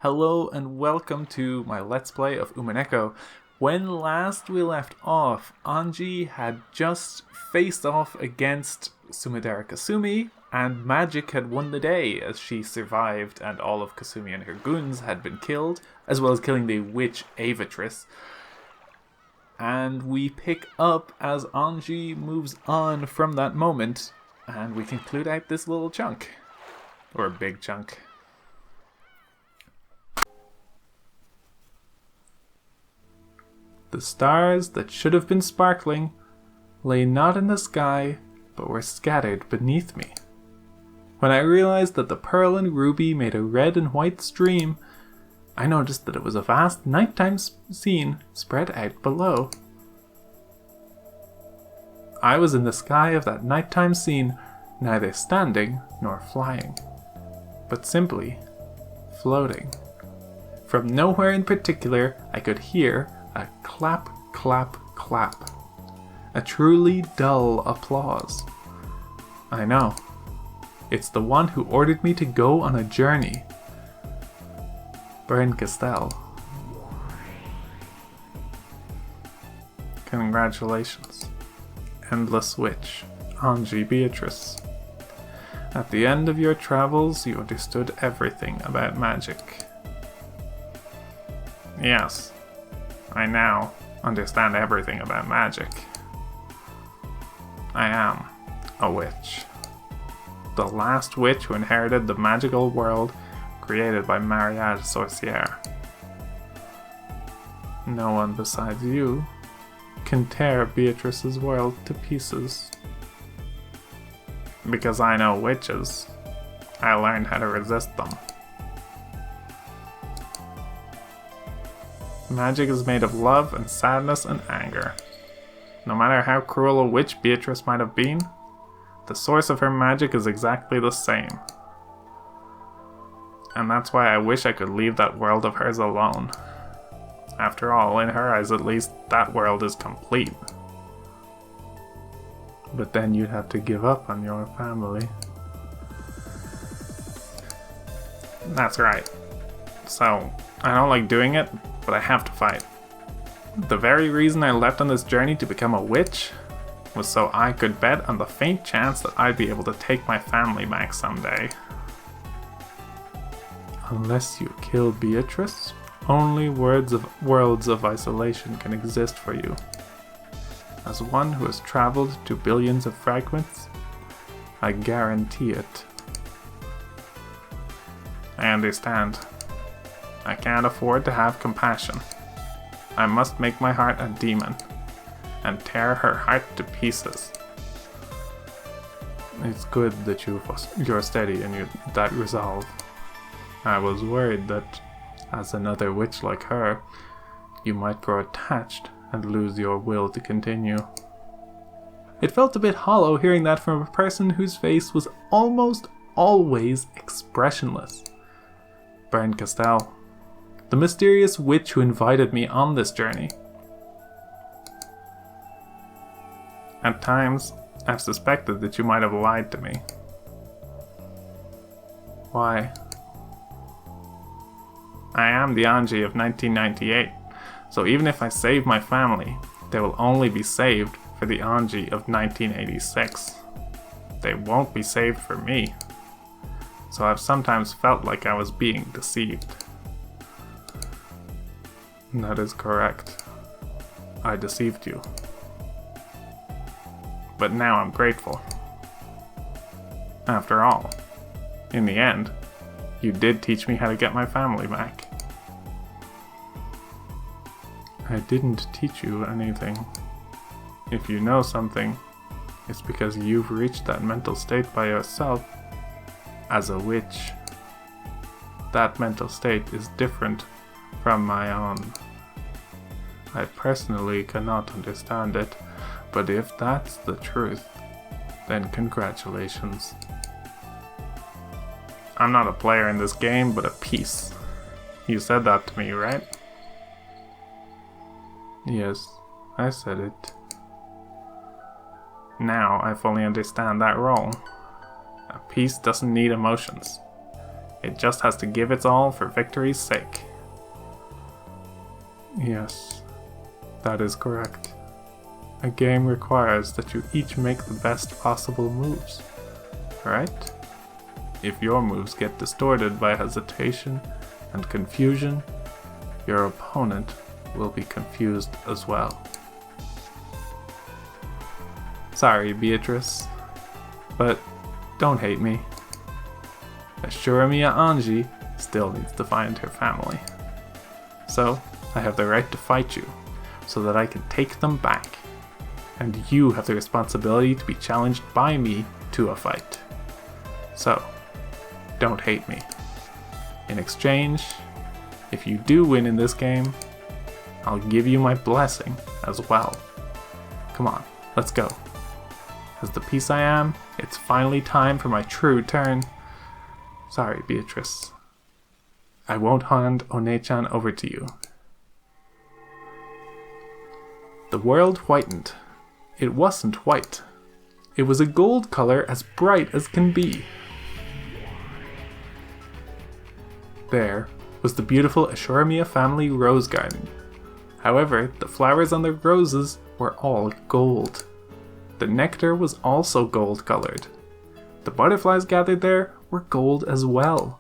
Hello and welcome to my Let's Play of Umineko. When last we left off, Anji had just faced off against Sumidera Kasumi, and magic had won the day as she survived and all of Kasumi and her goons had been killed, as well as killing the witch Avatris. And we pick up as Anji moves on from that moment, and we conclude out this little chunk. Or a big chunk. The stars that should have been sparkling lay not in the sky, but were scattered beneath me. When I realized that the pearl and ruby made a red and white stream, I noticed that it was a vast nighttime scene spread out below. I was in the sky of that nighttime scene, neither standing nor flying, but simply floating. From nowhere in particular, I could hear a clap, clap, clap. A truly dull applause. I know. It's the one who ordered me to go on a journey. Baron Castell. Congratulations. Endless Witch, Anji Beatrice. At the end of your travels, you understood everything about magic. Yes. I now understand everything about magic. I am a witch. The last witch who inherited the magical world created by Mariade Sorcière. No one besides you can tear Beatrice's world to pieces. Because I know witches, I learned how to resist them. Magic is made of love and sadness and anger. No matter how cruel a witch Beatrice might have been, the source of her magic is exactly the same. And that's why I wish I could leave that world of hers alone. After all, in her eyes at least, that world is complete. But then you'd have to give up on your family. That's right. So, I don't like doing it, but I have to fight. The very reason I left on this journey to become a witch was so I could bet on the faint chance that I'd be able to take my family back someday. Unless you kill Beatrice, only worlds of isolation can exist for you. As one who has traveled to billions of fragments, I guarantee it. I understand. I can't afford to have compassion. I must make my heart a demon, and tear her heart to pieces. It's good that you're steady in that resolve. I was worried that, as another witch like her, you might grow attached and lose your will to continue. It felt a bit hollow hearing that from a person whose face was almost always expressionless. Baron Castell. The mysterious witch who invited me on this journey. At times, I've suspected that you might have lied to me. Why? I am the Anji of 1998, so even if I save my family, they will only be saved for the Anji of 1986. They won't be saved for me, so I've sometimes felt like I was being deceived. That is correct. I deceived you. But now I'm grateful. After all, in the end, you did teach me how to get my family back. I didn't teach you anything. If you know something, it's because you've reached that mental state by yourself as a witch. That mental state is different from my own. I personally cannot understand it, but if that's the truth, then congratulations. I'm not a player in this game, but a piece. You said that to me, right? Yes, I said it. Now I fully understand that role. A piece doesn't need emotions. It just has to give its all for victory's sake. Yes, that is correct. A game requires that you each make the best possible moves, right? If your moves get distorted by hesitation and confusion, your opponent will be confused as well. Sorry, Beatrice, but don't hate me. Ashuramiya Anji still needs to find her family. So, I have the right to fight you, so that I can take them back. And you have the responsibility to be challenged by me to a fight. So, don't hate me. In exchange, if you do win in this game, I'll give you my blessing as well. Come on, let's go. As the piece I am, it's finally time for my true turn. Sorry, Beatrice. I won't hand One-chan over to you. The world whitened. It wasn't white. It was a gold color as bright as can be. There was the beautiful Ashuramiya family rose garden. However, the flowers on the roses were all gold. The nectar was also gold colored. The butterflies gathered there were gold as well.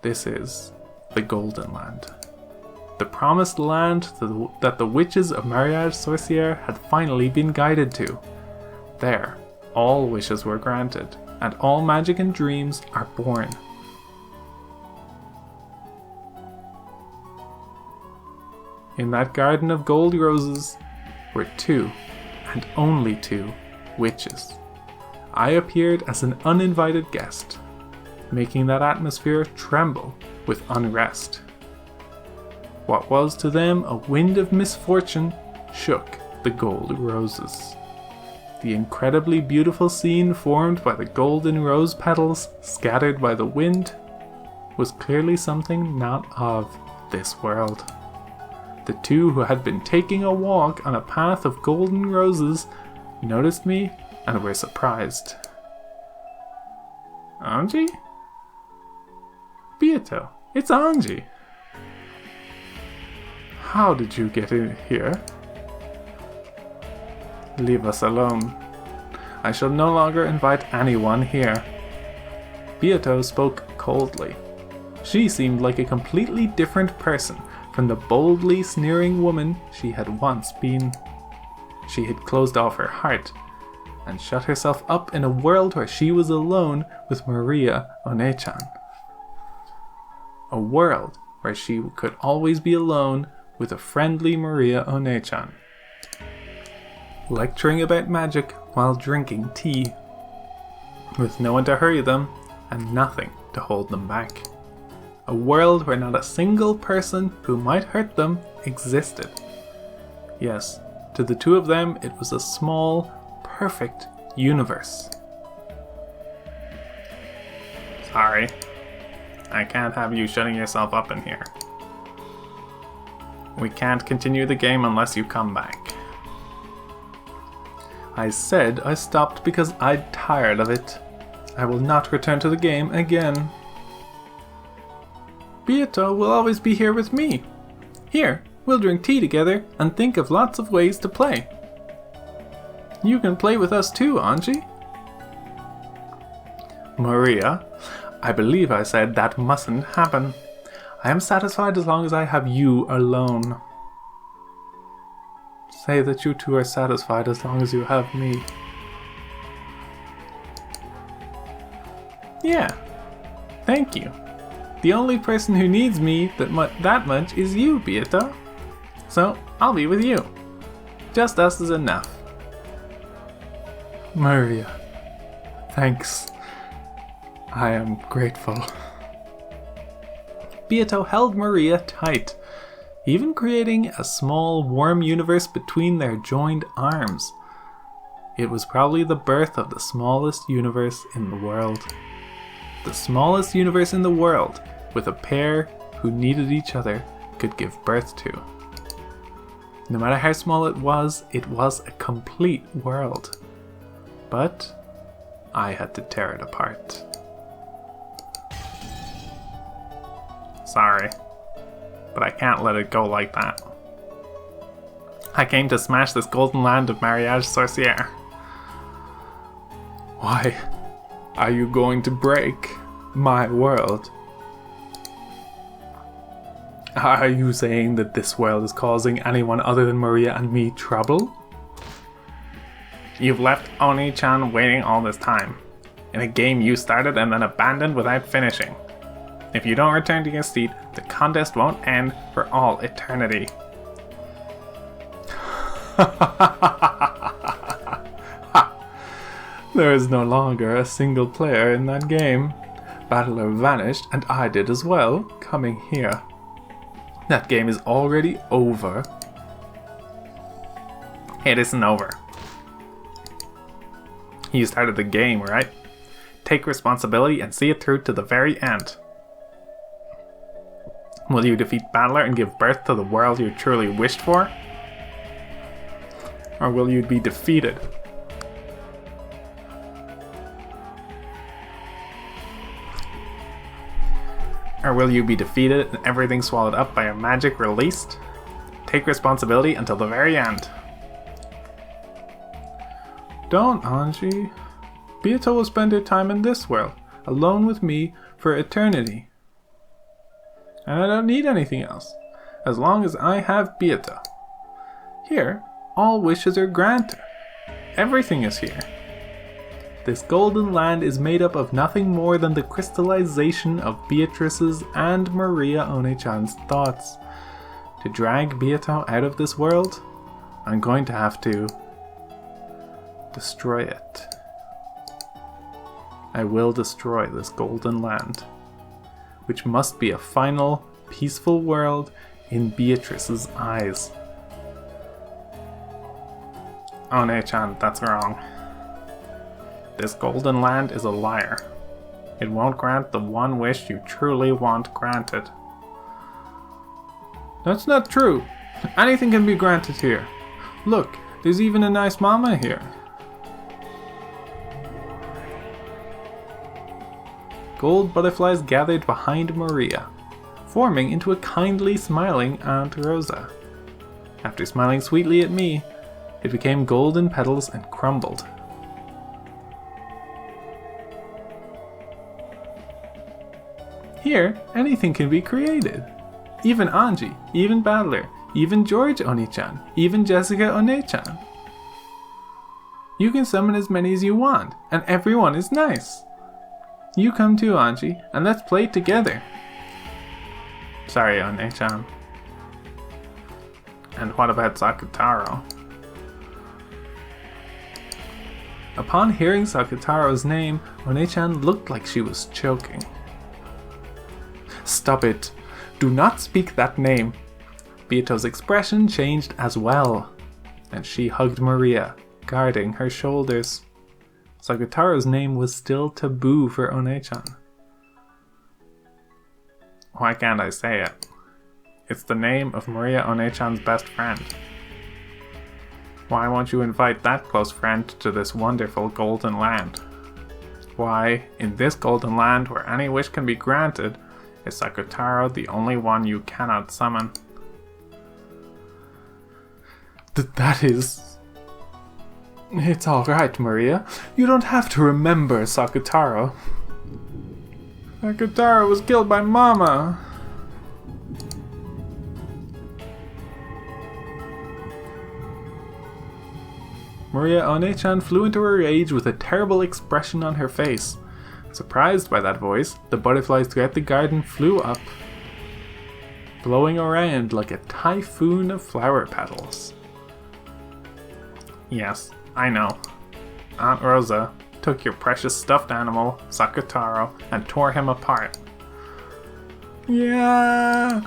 This is the Golden Land. The promised land that the witches of Mariage Sorcière had finally been guided to. There, all wishes were granted, and all magic and dreams are born. In that garden of gold roses were 2, and only 2, witches. I appeared as an uninvited guest, making that atmosphere tremble with unrest. What was to them a wind of misfortune shook the gold roses. The incredibly beautiful scene formed by the golden rose petals scattered by the wind was clearly something not of this world. The 2 who had been taking a walk on a path of golden roses noticed me and were surprised. Anji? Beato, it's Anji. How did you get in here? Leave us alone. I shall no longer invite anyone here. Beato spoke coldly. She seemed like a completely different person from the boldly sneering woman she had once been. She had closed off her heart and shut herself up in a world where she was alone with Maria One-chan. A world where she could always be alone with a friendly Maria One-chan. Lecturing about magic while drinking tea, with no one to hurry them and nothing to hold them back. A world where not a single person who might hurt them existed. Yes, to the 2 of them it was a small, perfect universe. Sorry, I can't have you shutting yourself up in here. We can't continue the game unless you come back. I said I stopped because I'd tired of it. I will not return to the game again. Beato will always be here with me. Here, we'll drink tea together and think of lots of ways to play. You can play with us too, Anji. Maria, I believe I said that mustn't happen. I am satisfied as long as I have you alone. Say that you 2 are satisfied as long as you have me. Yeah, thank you. The only person who needs me that much is you, Beato. So, I'll be with you. Just us is enough. Maria, thanks. I am grateful. Beato held Maria tight, even creating a small, warm universe between their joined arms. It was probably the birth of the smallest universe in the world. The smallest universe in the world, with a pair who needed each other, could give birth to. No matter how small it was a complete world. But I had to tear it apart. Sorry. But I can't let it go like that. I came to smash this golden land of Mariage Sorcière. Why are you going to break my world? Are you saying that this world is causing anyone other than Maria and me trouble? You've left Oni-chan waiting all this time, in a game you started and then abandoned without finishing. If you don't return to your seat, the contest won't end for all eternity. There is no longer a single player in that game. Battler vanished and I did as well, coming here. That game is already over. It isn't over. You started the game, right? Take responsibility and see it through to the very end. Will you defeat Battler and give birth to the world you truly wished for? Or will you be defeated? Or will you be defeated and everything swallowed up by a magic released? Take responsibility until the very end. Don't, Anji. Beato will spend her time in this world, alone with me for eternity. And I don't need anything else, as long as I have Beato. Here, all wishes are granted. Everything is here. This golden land is made up of nothing more than the crystallization of Beatrice's and Maria One-chan's thoughts. To drag Beato out of this world, I'm going to have to destroy it. I will destroy this golden land, which must be a final, peaceful world in Beatrice's eyes. One-chan, that's wrong. This golden land is a liar. It won't grant the one wish you truly want granted. That's not true. Anything can be granted here. Look, there's even a nice mama here. Gold butterflies gathered behind Maria, forming into a kindly smiling Aunt Rosa. After smiling sweetly at me, it became golden petals and crumbled. Here, anything can be created. Even Anji, even Battler, even George Oni-chan, even Jessica One-chan. You can summon as many as you want, and everyone is nice. You come too, Anji, and let's play together. Sorry, One-chan. And what about Sakutaro? Upon hearing Sakutaro's name, One-chan looked like she was choking. Stop it. Do not speak that name. Beato's expression changed as well, and she hugged Maria, guarding her shoulders. Sakutaro's name was still taboo for One-chan. Why can't I say it? It's the name of Maria One-chan's best friend. Why won't you invite that close friend to this wonderful golden land? Why, in this golden land where any wish can be granted, is Sakutaro the only one you cannot summon? That is... It's alright, Maria. You don't have to remember Sakutaro. Sakutaro was killed by Mama. Maria One-chan flew into a rage with a terrible expression on her face. Surprised by that voice, the butterflies throughout the garden flew up, blowing around like a typhoon of flower petals. Yes, I know. Aunt Rosa took your precious stuffed animal, Sakutaro, and tore him apart. Yeah!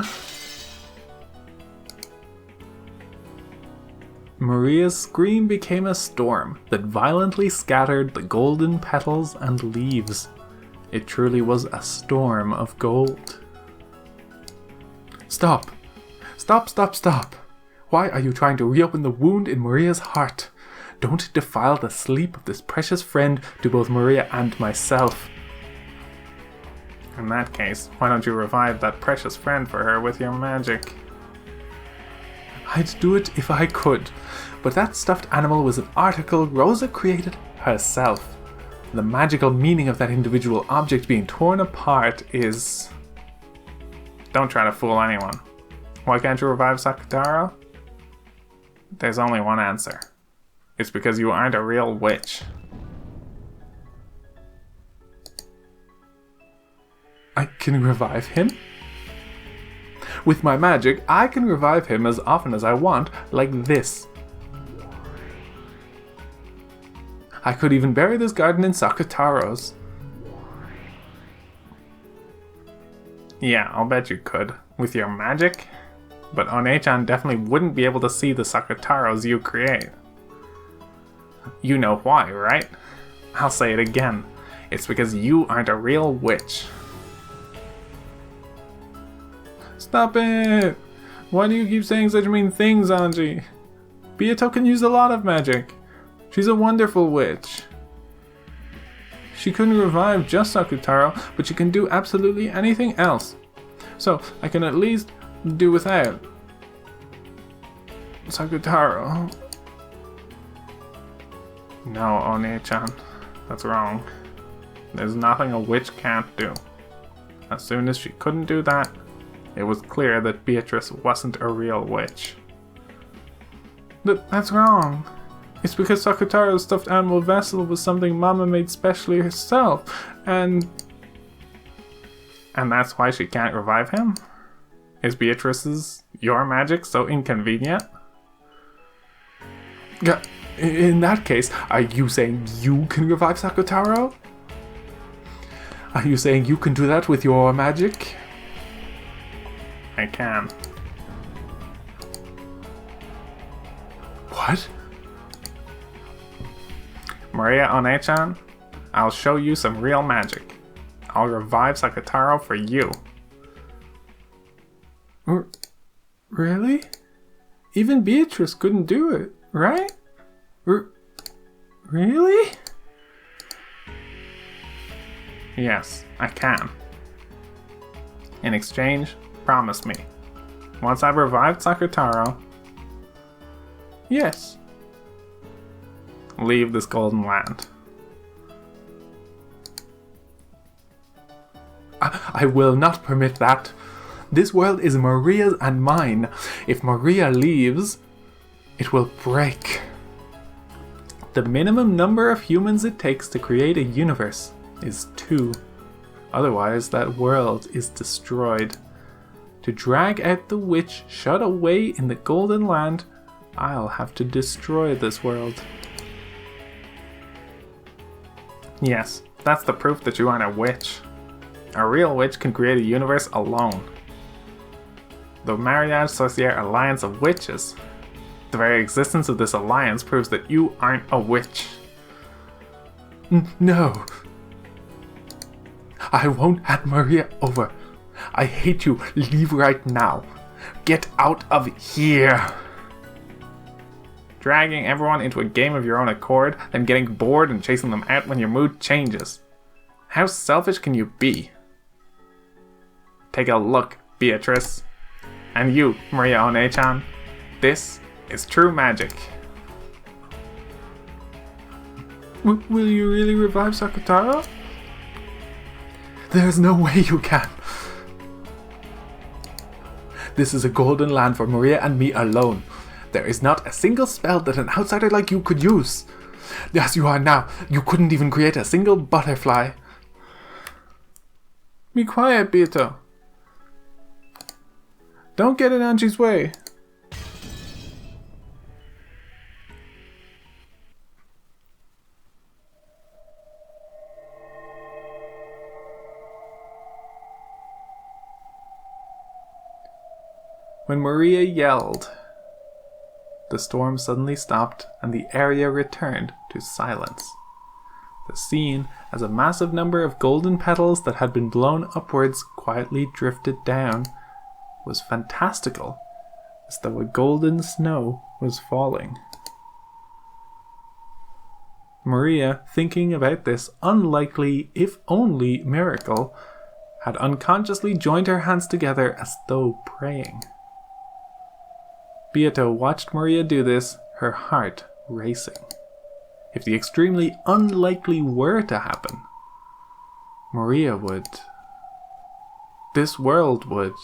Maria's scream became a storm that violently scattered the golden petals and leaves. It truly was a storm of gold. Stop! Stop, stop, stop! Why are you trying to reopen the wound in Maria's heart? Don't defile the sleep of this precious friend to both Maria and myself. In that case, why don't you revive that precious friend for her with your magic? I'd do it if I could, but that stuffed animal was an article Rosa created herself. The magical meaning of that individual object being torn apart is... Don't try to fool anyone. Why can't you revive Sakutaro? There's only one answer. It's because you aren't a real witch. I can revive him? With my magic, I can revive him as often as I want, like this. I could even bury this garden in Sakutaro's. Yeah, I'll bet you could, with your magic. But One-chan definitely wouldn't be able to see the Sakutaros you create. You know why, right? I'll say it again. It's because you aren't a real witch. Stop it! Why do you keep saying such mean things, Anji? Byato can use a lot of magic. She's a wonderful witch. She couldn't revive just Sakutaro, but she can do absolutely anything else. So, I can at least do without Sakutaro. No, One-chan. That's wrong. There's nothing a witch can't do. As soon as she couldn't do that, it was clear that Beatrice wasn't a real witch. That's wrong. It's because Sakutaro's stuffed animal vessel was something Mama made specially herself, and that's why she can't revive him? Is Beatrice's, your magic, so inconvenient? In that case, are you saying you can revive Sakutaro? Are you saying you can do that with your magic? I can. What? Maria One-chan, I'll show you some real magic. I'll revive Sakutaro for you. Really? Even Beatrice couldn't do it, right? Really? Yes, I can. In exchange, promise me. Once I've revived Sakutaro... Yes. Leave this golden land. I will not permit that. This world is Maria's and mine. If Maria leaves, it will break. The minimum number of humans it takes to create a universe is 2. Otherwise, that world is destroyed. To drag out the witch shut away in the Golden Land, I'll have to destroy this world. Yes, that's the proof that you aren't a witch. A real witch can create a universe alone. The Mariage Sorcière Alliance of Witches. The very existence of this alliance proves that you aren't a witch. No. I won't hand Maria over. I hate you. Leave right now. Get out of here. Dragging everyone into a game of your own accord, then getting bored and chasing them out when your mood changes. How selfish can you be? Take a look, Beatrice. And you, Maria One-chan. This is true magic. Will you really revive Sakutaro? There's no way you can. This is a golden land for Maria and me alone. There is not a single spell that an outsider like you could use. As you are now, you couldn't even create a single butterfly. Be quiet, Byato. Don't get in Anji's way. When Maria yelled, the storm suddenly stopped and the area returned to silence. The scene, as a massive number of golden petals that had been blown upwards quietly drifted down, was fantastical, as though a golden snow was falling. Maria, thinking about this unlikely, if only, miracle, had unconsciously joined her hands together as though praying. Beato watched Maria do this, her heart racing. If the extremely unlikely were to happen, Maria would... this world would...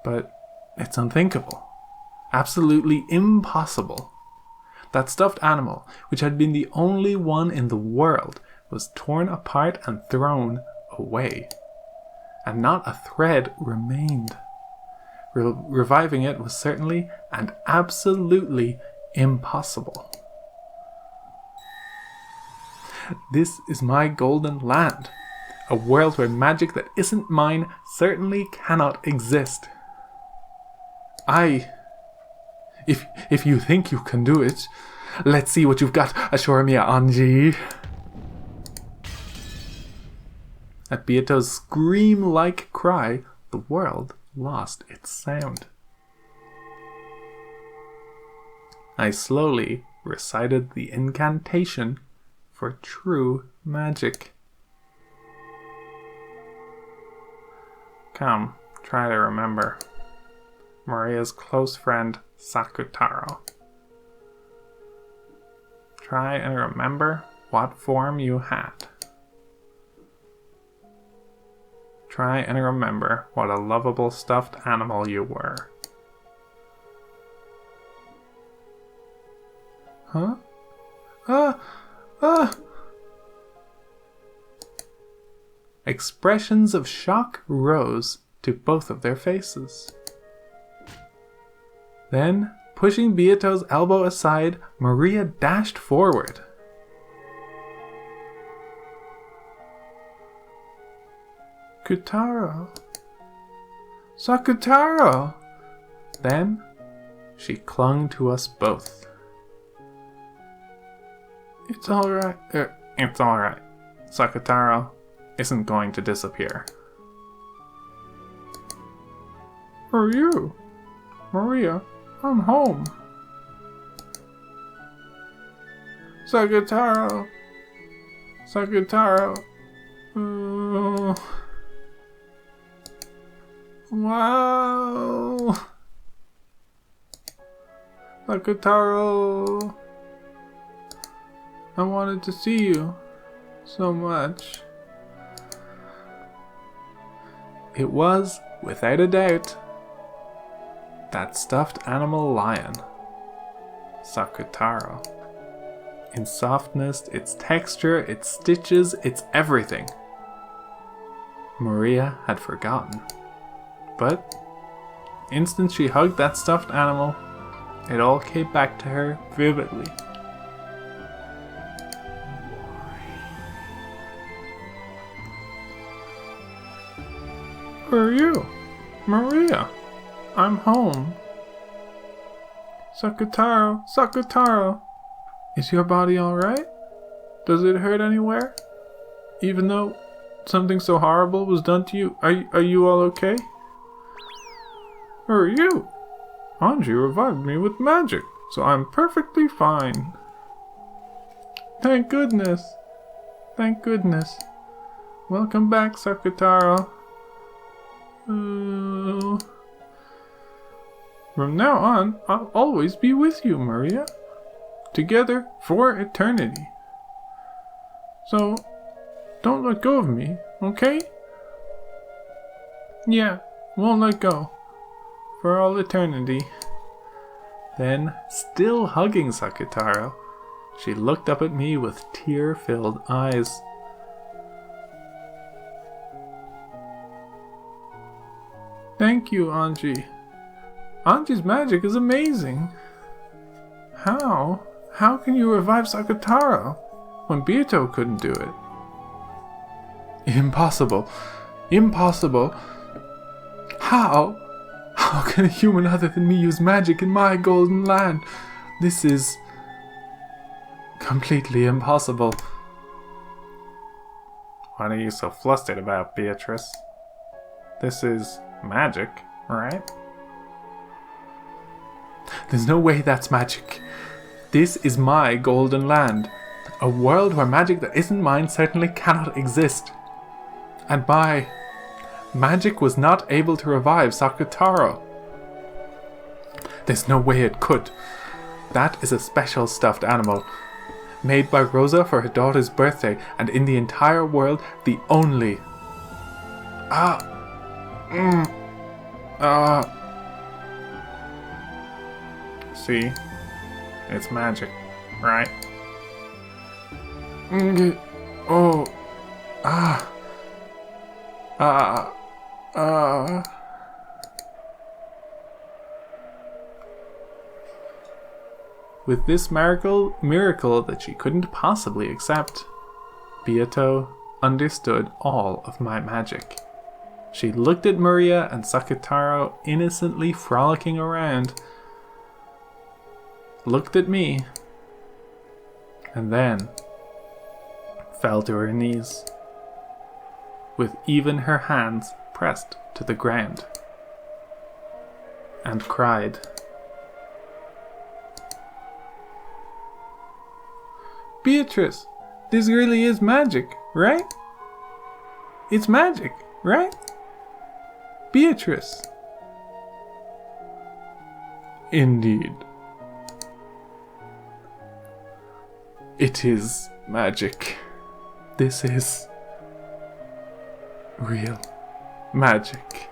But it's unthinkable. Absolutely impossible. That stuffed animal, which had been the only one in the world, was torn apart and thrown away. And not a thread remained. Reviving it was certainly and absolutely impossible. This is my golden land. A world where magic that isn't mine certainly cannot exist. If you think you can do it, let's see what you've got, Ashormia Anji. At Beato's scream-like cry, the world lost its sound. I slowly recited the incantation for true magic. Come, try to remember. Maria's close friend, Sakutaro. Try and remember what form you had. Try and remember what a lovable stuffed animal you were. Huh? Expressions of shock rose to both of their faces. Then, pushing Beato's elbow aside, Maria dashed forward. Kutaro. Sakutaro! Then, she clung to us both. It's alright. It's alright. Sakutaro isn't going to disappear. For you, Maria, I'm home. Sakutaro. Sakutaro. Wow. Sakutaro. I wanted to see you so much. It was, without a doubt, that stuffed animal lion, Sakutaro. In softness, its texture, its stitches, its everything. Maria had forgotten. But, instant she hugged that stuffed animal, it all came back to her vividly. Where are you? Maria, I'm home. Sakutaro, Sakutaro, is your body alright? Does it hurt anywhere? Even though something so horrible was done to you, are you all okay? Where are you? Anji revived me with magic, so I'm perfectly fine. Thank goodness. Thank goodness. Welcome back, Sakutaro. From now on, I'll always be with you, Maria. Together for eternity. So, don't let go of me, okay? Yeah, won't let go. For all eternity. Then, still hugging Sakutaro, she looked up at me with tear-filled eyes. Thank you, Anji. Anji's magic is amazing. How? How can you revive Sakutaro when Beato couldn't do it? Impossible. Impossible. How? How can a human other than me use magic in my golden land? This is completely impossible. What are you so flustered about, Beatrice? This is magic, right? There's no way that's magic. This is my golden land. A world where magic that isn't mine certainly cannot exist. And magic was not able to revive Sakutaro. There's no way it could. That is a special stuffed animal, made by Rosa for her daughter's birthday, and in the entire world, the only... See? It's magic, right? With this miracle that she couldn't possibly accept, Beato understood all of my magic. She looked at Maria and Sakutaro innocently frolicking around, looked at me, and then fell to her knees, with even her hands pressed to the ground, and cried. Beatrice, this really is magic, right? It's magic, right? Beatrice. Indeed. It is magic. This is real magic.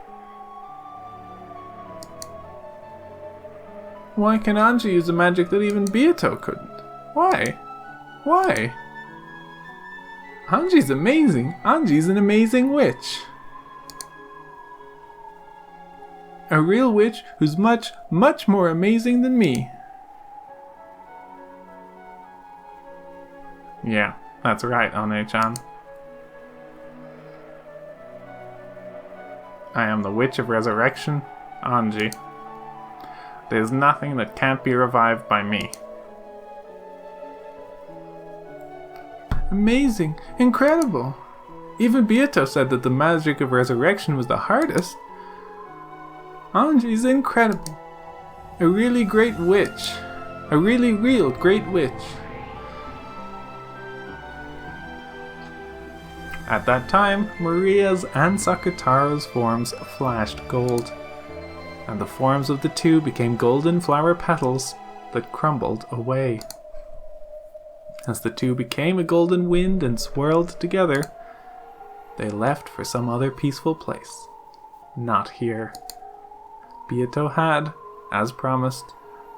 Why can Anji use a magic that even Beato couldn't? Why? Why? Anji's amazing. Anji's an amazing witch. A real witch who's much, much more amazing than me. Yeah, that's right, One-chan. I am the Witch of Resurrection, Anji. There's nothing that can't be revived by me. Amazing! Incredible! Even Beato said that the magic of resurrection was the hardest. Anji's incredible. A really great witch. A really real great witch. At that time, Maria's and Sakutaro's forms flashed gold, and the forms of the two became golden flower petals that crumbled away. As the two became a golden wind and swirled together, they left for some other peaceful place. Not here. Beato had, as promised,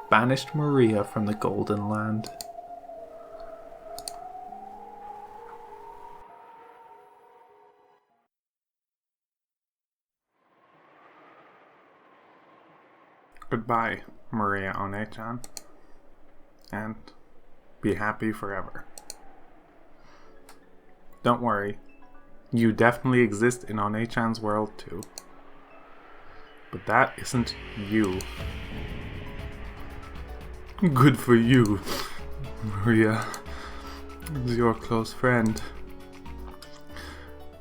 banished Maria from the Golden Land. Goodbye, Maria One-chan, and be happy forever. Don't worry, you definitely exist in One-chan's world too. But that isn't you. Good for you, Maria. As your close friend,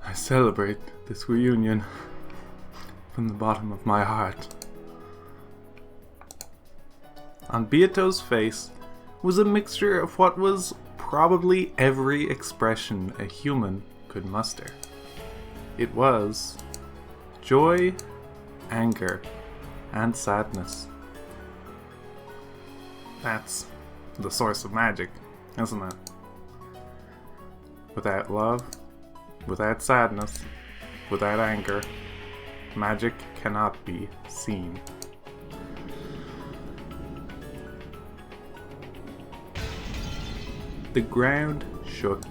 I celebrate this reunion from the bottom of my heart. On Beato's face was a mixture of what was probably every expression a human could muster. It was joy, anger, and sadness. That's the source of magic, isn't it? Without love, without sadness, without anger, magic cannot be seen. The ground shook.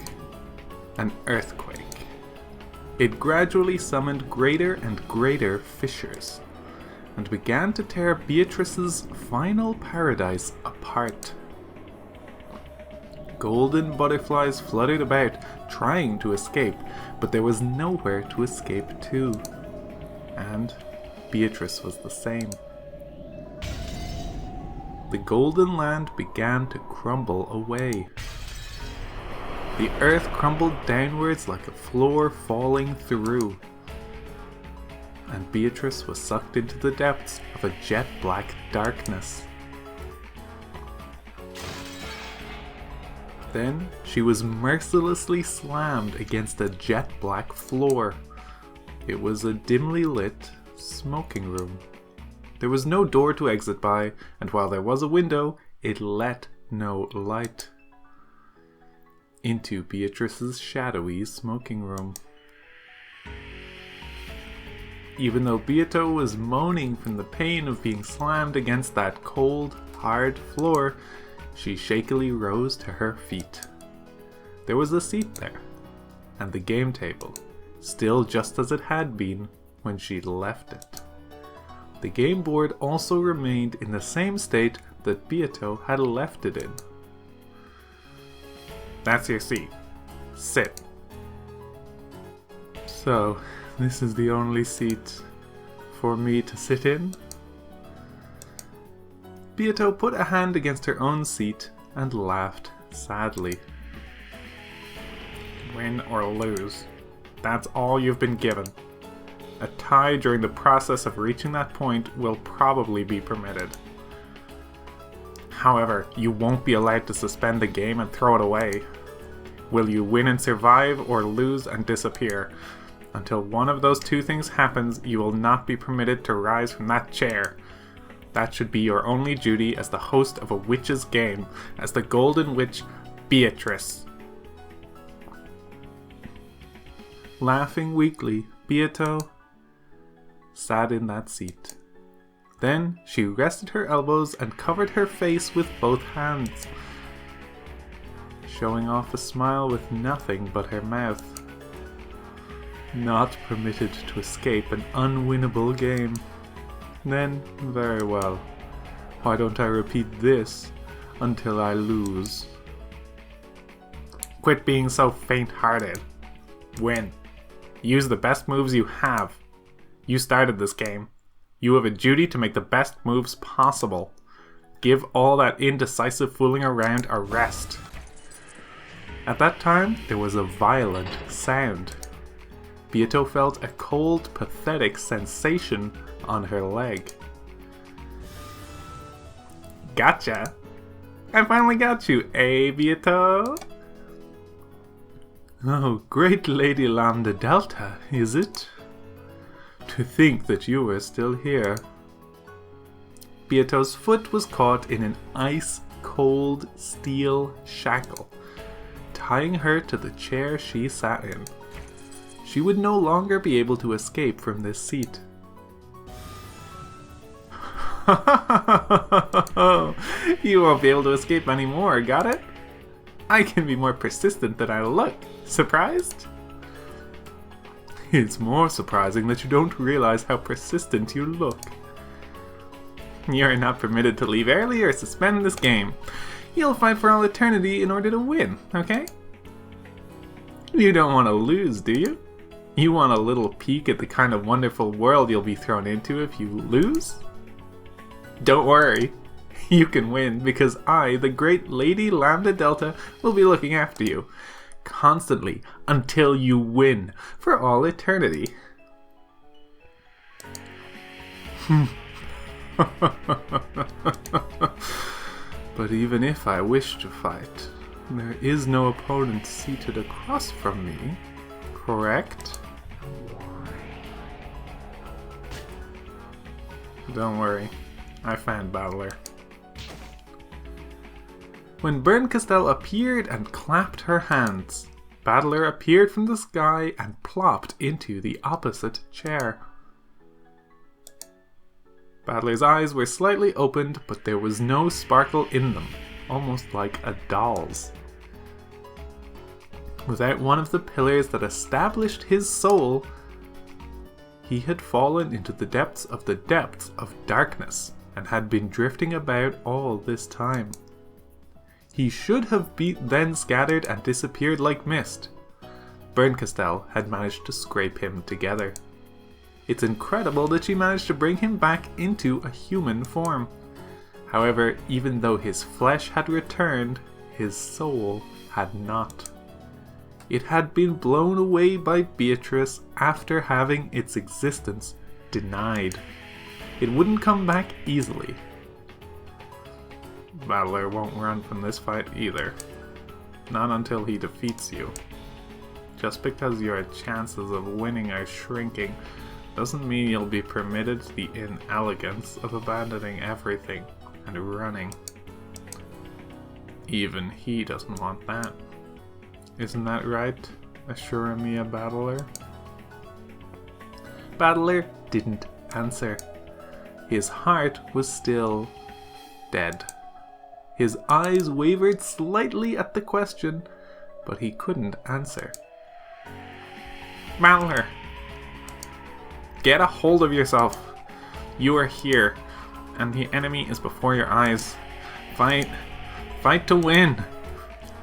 An earthquake. It gradually summoned greater and greater fissures, and began to tear Beatrice's final paradise apart. Golden butterflies fluttered about, trying to escape, but there was nowhere to escape to. And Beatrice was the same. The Golden Land began to crumble away. The earth crumbled downwards like a floor falling through, and Beatrice was sucked into the depths of a jet-black darkness. Then she was mercilessly slammed against a jet black floor. It was a dimly lit smoking room. There was no door to exit by, and while there was a window, it let no light into Beatrice's shadowy smoking room. Even though Beato was moaning from the pain of being slammed against that cold, hard floor, she shakily rose to her feet. There was a seat there, and the game table, still just as it had been when she'd left it. The game board also remained in the same state that Beato had left it in. That's your seat. Sit. So, this is the only seat for me to sit in? Beato put a hand against her own seat and laughed sadly. Win or lose, that's all you've been given. A tie during the process of reaching that point will probably be permitted. However, you won't be allowed to suspend the game and throw it away. Will you win and survive, or lose and disappear? Until one of those two things happens, you will not be permitted to rise from that chair. That should be your only duty as the host of a witch's game, as the Golden Witch Beatrice. Laughing weakly, Beato sat in that seat. Then she rested her elbows and covered her face with both hands, showing off a smile with nothing but her mouth. Not permitted to escape an unwinnable game. Then, very well. Why don't I repeat this until I lose? Quit being so faint-hearted. Win. Use the best moves you have. You started this game. You have a duty to make the best moves possible. Give all that indecisive fooling around a rest. At that time, there was a violent sound. Beato felt a cold, pathetic sensation on her leg. Gotcha! I finally got you, eh, Beato? Oh, great Lady Lambda Delta, is it? To think that you were still here. Beato's foot was caught in an ice-cold steel shackle, tying her to the chair she sat in. She would no longer be able to escape from this seat. You won't be able to escape anymore, got it? I can be more persistent than I look. Surprised? It's more surprising that you don't realize how persistent you look. You're not permitted to leave early or suspend this game. You'll fight for all eternity in order to win, okay? You don't want to lose, do you? You want a little peek at the kind of wonderful world you'll be thrown into if you lose? Don't worry, you can win because I, the great Lady Lambda Delta, will be looking after you. Constantly, until you win, for all eternity. But even if I wish to fight, there is no opponent seated across from me, correct? Don't worry, I found Battler. When Berncastel appeared and clapped her hands, Battler appeared from the sky and plopped into the opposite chair. Battler's eyes were slightly opened, but there was no sparkle in them, almost like a doll's. Without one of the pillars that established his soul, he had fallen into the depths of darkness, and had been drifting about all this time. He should have then scattered and disappeared like mist. Berncastel had managed to scrape him together. It's incredible that she managed to bring him back into a human form. However, even though his flesh had returned, his soul had not. It had been blown away by Beatrice after having its existence denied. It wouldn't come back easily. Battler won't run from this fight either. not until he defeats you. Just because your chances of winning are shrinking doesn't mean you'll be permitted the inelegance of abandoning everything and running. Even he doesn't want that. Isn't that right, Ashuramiya Battler? Battler didn't answer. His heart was still dead. His eyes wavered slightly at the question, but he couldn't answer. Battler, get a hold of yourself. You are here, and the enemy is before your eyes. Fight. Fight to win.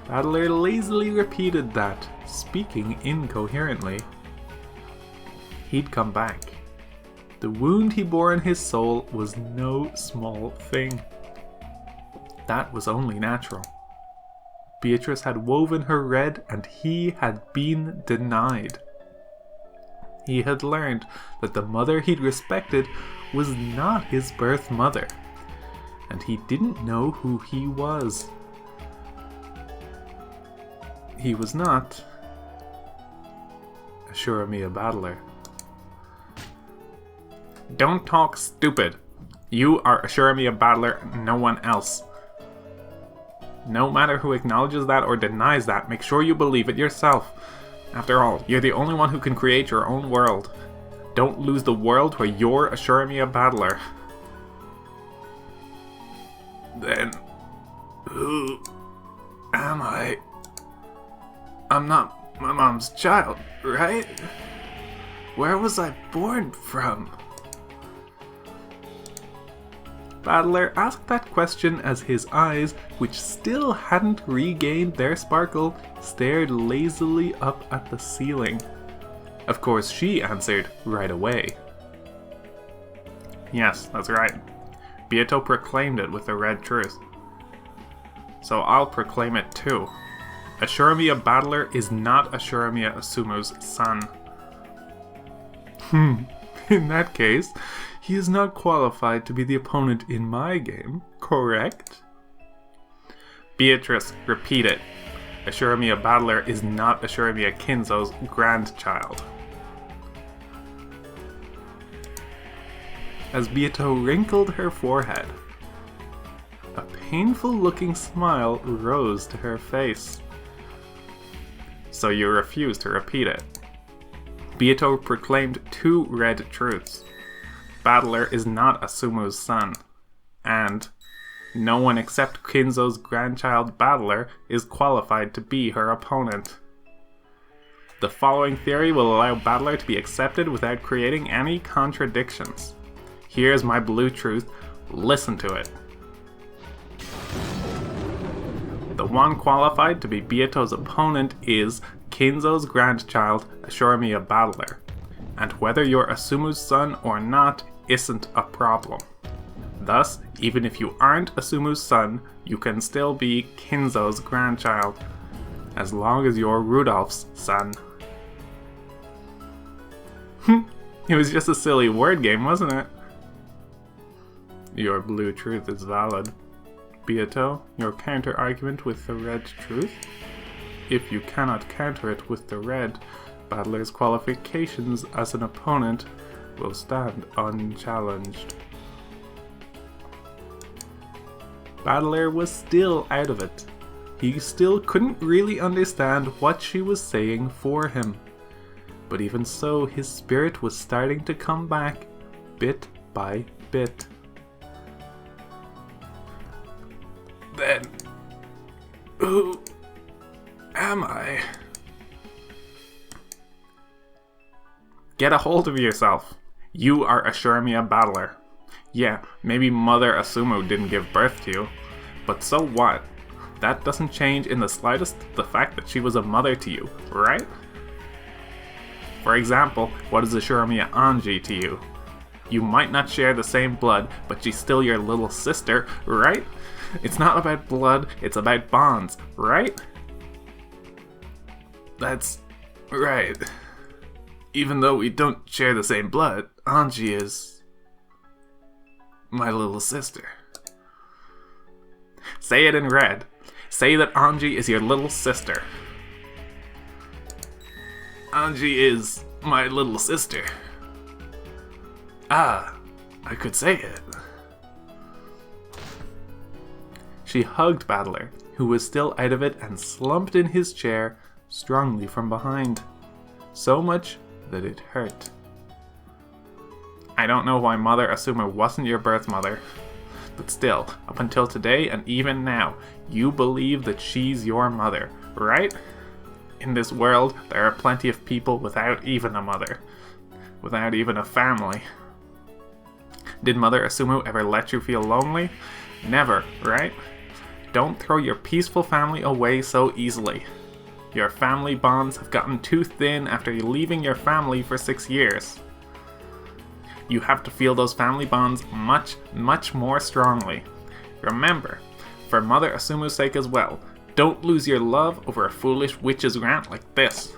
Battler lazily repeated that, speaking incoherently. He'd come back. The wound he bore in his soul was no small thing. That was only natural. Beatrice had woven her red, and he had been denied. He had learned that the mother he'd respected was not his birth mother, and he didn't know who he was. He was not Ashuramiya Battler. Don't talk stupid. You are Ashuramiya Battler, no one else. No matter who acknowledges that or denies that, make sure you believe it yourself. After all, you're the only one who can create your own world. Don't lose the world where you're Ashuramiya Battler. Then, who am I? I'm not my mom's child, right? Where was I born from? Battler asked that question as his eyes, which still hadn't regained their sparkle, stared lazily up at the ceiling. Of course, she answered right away. Yes, that's right. Beato proclaimed it with the red truth. So I'll proclaim it too. Ashuramiya Battler is not Ashuramiya Asumu's son. In that case, he is not qualified to be the opponent in my game, correct? Beatrice, repeat it. Ashuramiya Battler is not Ashuramiya Kinzo's grandchild. As Beato wrinkled her forehead, a painful-looking smile rose to her face. So you refuse to repeat it. Beato proclaimed two red truths. Battler is not Asumu's son, and no one except Kinzo's grandchild Battler is qualified to be her opponent. The following theory will allow Battler to be accepted without creating any contradictions. Here's my blue truth, listen to it. The one qualified to be Beato's opponent is Kinzo's grandchild, Ashuramiya Battler, and whether you're Asumu's son or not isn't a problem. Thus, even if you aren't Asumu's son, you can still be Kinzo's grandchild, as long as you're Rudolph's son. It was just a silly word game, wasn't it? Your blue truth is valid. Beato, your counter-argument with the red truth? If you cannot counter it with the red, Battler's qualifications as an opponent will stand unchallenged. Battler was still out of it. He still couldn't really understand what she was saying for him. But even so, his spirit was starting to come back, bit by bit. Then, who am I? Get a hold of yourself. You are Ashuramiya Battler. Yeah, maybe Mother Asumu didn't give birth to you, but so what? That doesn't change in the slightest the fact that she was a mother to you, right? For example, what is Ashuramiya Anji to you? You might not share the same blood, but she's still your little sister, right? It's not about blood, it's about bonds, right? That's right. Even though we don't share the same blood, Anji is my little sister. Say it in red. Say that Anji is your little sister. Anji is my little sister. Ah, I could say it. She hugged Battler, who was still out of it, and slumped in his chair strongly from behind. So much that it hurt. I don't know why Mother Asuma wasn't your birth mother, but still, up until today and even now, you believe that she's your mother, right? In this world, there are plenty of people without even a mother, without even a family. Did Mother Asumu ever let you feel lonely? Never, right? Don't throw your peaceful family away so easily. Your family bonds have gotten too thin after leaving your family for 6 years. You have to feel those family bonds much, much more strongly. Remember, for Mother Asumu's sake as well, don't lose your love over a foolish witch's rant like this.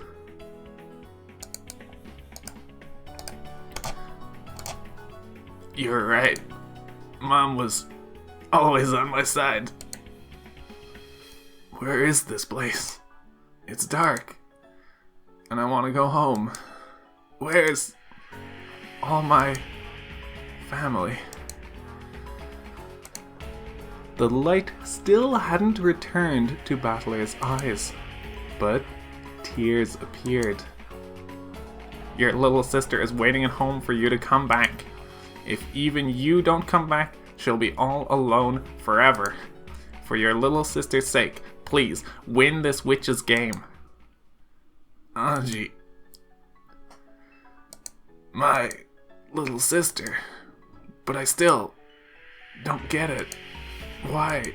You're right. Mom was always on my side. Where is this place? It's dark. And I want to go home. Where's all my family? The light still hadn't returned to Battler's eyes, but tears appeared. Your little sister is waiting at home for you to come back. If even you don't come back, she'll be all alone forever. For your little sister's sake, please, win this witch's game. Anji. My little sister. But I still don't get it. Why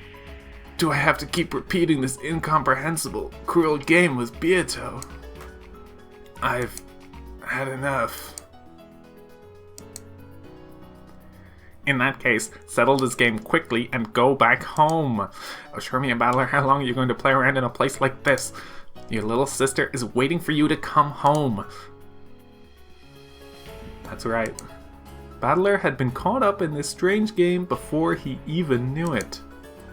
do I have to keep repeating this incomprehensible, cruel game with Bieto? I've had enough. In that case, settle this game quickly and go back home. Assure me, Battler, how long are you going to play around in a place like this? Your little sister is waiting for you to come home. That's right. Battler had been caught up in this strange game before he even knew it.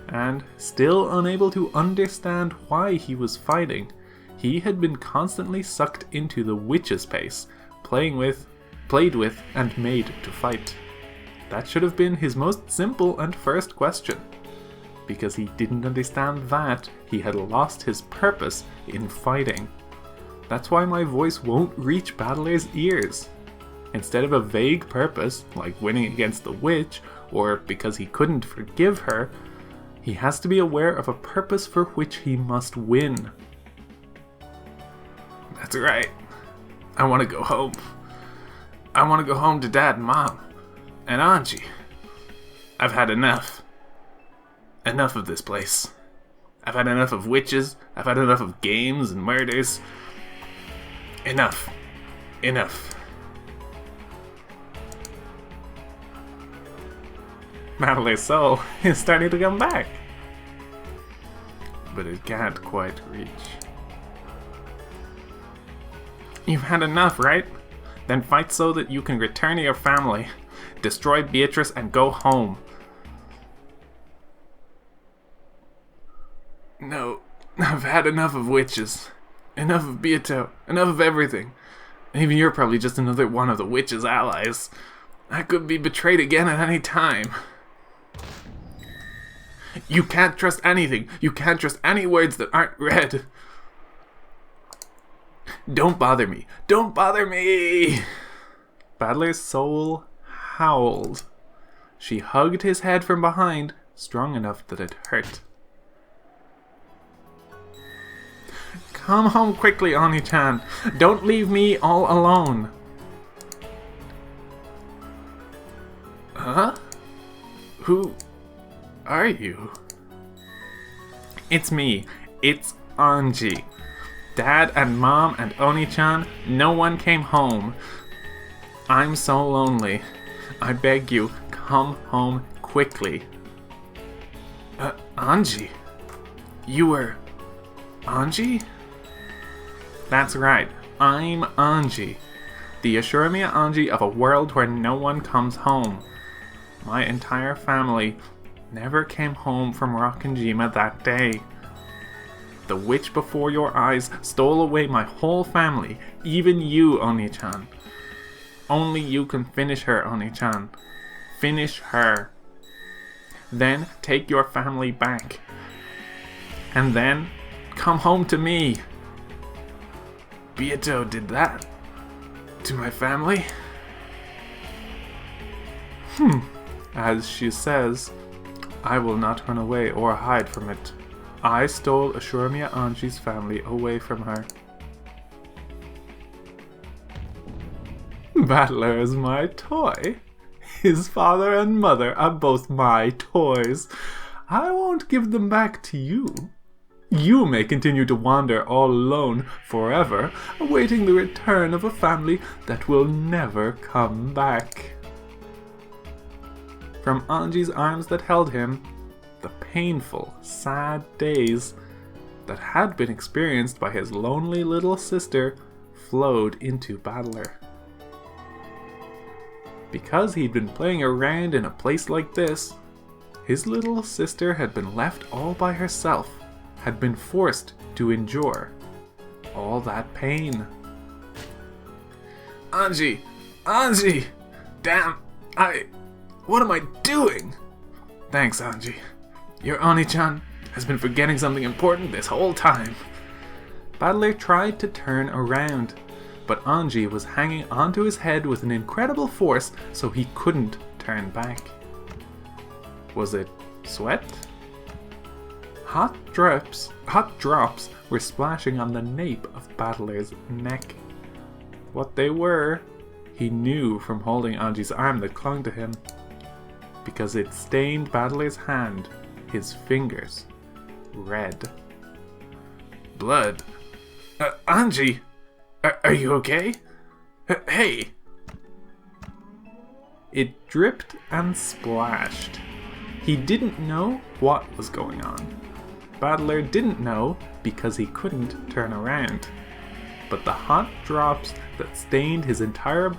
And, still unable to understand why he was fighting, he had been constantly sucked into the witch's pace, played with, and made to fight. That should have been his most simple and first question. Because he didn't understand that, he had lost his purpose in fighting. That's why my voice won't reach Battler's ears. Instead of a vague purpose, like winning against the witch, or because he couldn't forgive her, he has to be aware of a purpose for which he must win. That's right. I want to go home. I want to go home to Dad and Mom. And Anji. I've had enough. Enough of this place. I've had enough of witches. I've had enough of games and murders. Enough. Enough. Battler's soul is starting to come back. But it can't quite reach. You've had enough, right? Then fight so that you can return to your family. Destroy Beatrice and go home. No, I've had enough of witches. Enough of Beato. Enough of everything. Even you're probably just another one of the witch's allies. I could be betrayed again at any time. You can't trust anything. You can't trust any words that aren't read. Don't bother me. Don't bother me! Battler's soul howled. She hugged his head from behind, strong enough that it hurt. Come home quickly, Oni-chan. Don't leave me all alone. Huh? Who are you? It's me. It's Anji. Dad and Mom and Oni-chan, no one came home. I'm so lonely. I beg you, come home quickly. Anji? You were Anji? That's right, I'm Anji. The Ashuramiya Anji of a world where no one comes home. My entire family never came home from Rokkenjima that day. The witch before your eyes stole away my whole family, even you, Oni-chan. Only you can finish her, Oni-chan. Finish her. Then take your family back. And then come home to me. Byato did that to my family? As she says, I will not run away or hide from it. I stole Ashuramiya Anji's family away from her. Battler is my toy. His father and mother are both my toys. I won't give them back to you. You may continue to wander all alone forever, awaiting the return of a family that will never come back. From Anji's arms that held him, the painful, sad days that had been experienced by his lonely little sister flowed into Battler. Because he'd been playing around in a place like this, his little sister had been left all by herself, had been forced to endure all that pain. Anji! Anji! Damn! What am I doing? Thanks, Anji. Your Oni-chan has been forgetting something important this whole time. Battler tried to turn around, but Anji was hanging onto his head with an incredible force, so he couldn't turn back. Was it sweat? Hot drops were splashing on the nape of Battler's neck. What they were, he knew from holding Anji's arm that clung to him, because it stained Battler's hand, his fingers, red. Blood? Anji! Are you okay? Hey! It dripped and splashed. He didn't know what was going on. Battler didn't know because he couldn't turn around. But the hot drops that stained his entire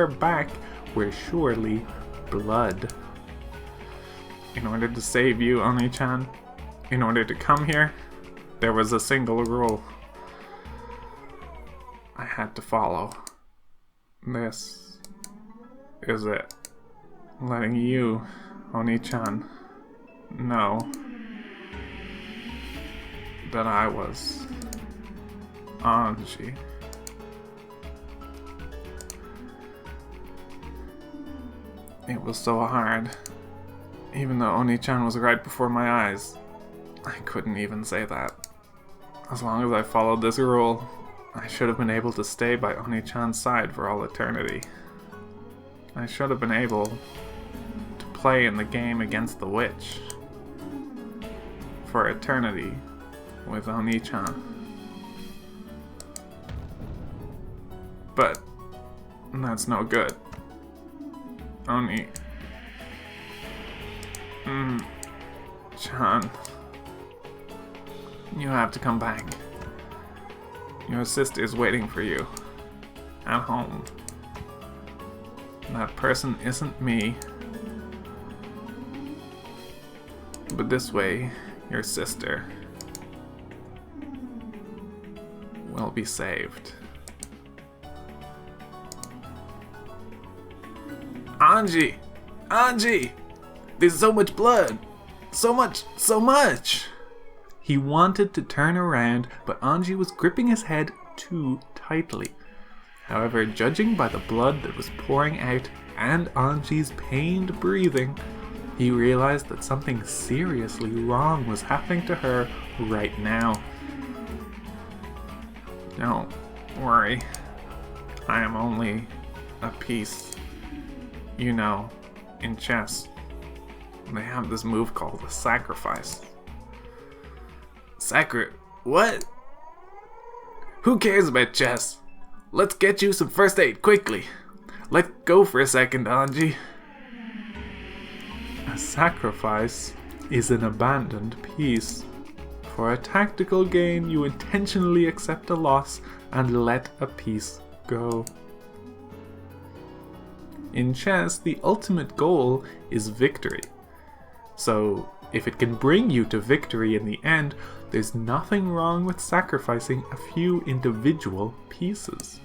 back were surely blood. In order to save you, Oni-chan, in order to come here, there was a single rule I had to follow. This is it. Letting you, Oni-chan, know that I was Anji. It was so hard. Even though Oni-chan was right before my eyes, I couldn't even say that. As long as I followed this rule, I should have been able to stay by Oni-chan's side for all eternity. I should have been able to play in the game against the witch for eternity with Oni-chan. But that's no good. Chan, you have to come back. Your sister is waiting for you at home. That person isn't me. But this way, your sister will be saved. Anji! Anji! There's so much blood! So much! He wanted to turn around, but Anji was gripping his head too tightly. However, judging by the blood that was pouring out and Anji's pained breathing, he realized that something seriously wrong was happening to her right now. Don't worry. I am only a piece. You know, in chess, they have this move called the sacrifice. What? Who cares about chess? Let's get you some first aid, quickly. Let go for a second, Anji. A sacrifice is an abandoned piece. For a tactical game, you intentionally accept a loss and let a piece go. In chess, the ultimate goal is victory. So, If it can bring you to victory in the end, there's nothing wrong with sacrificing a few individual pieces.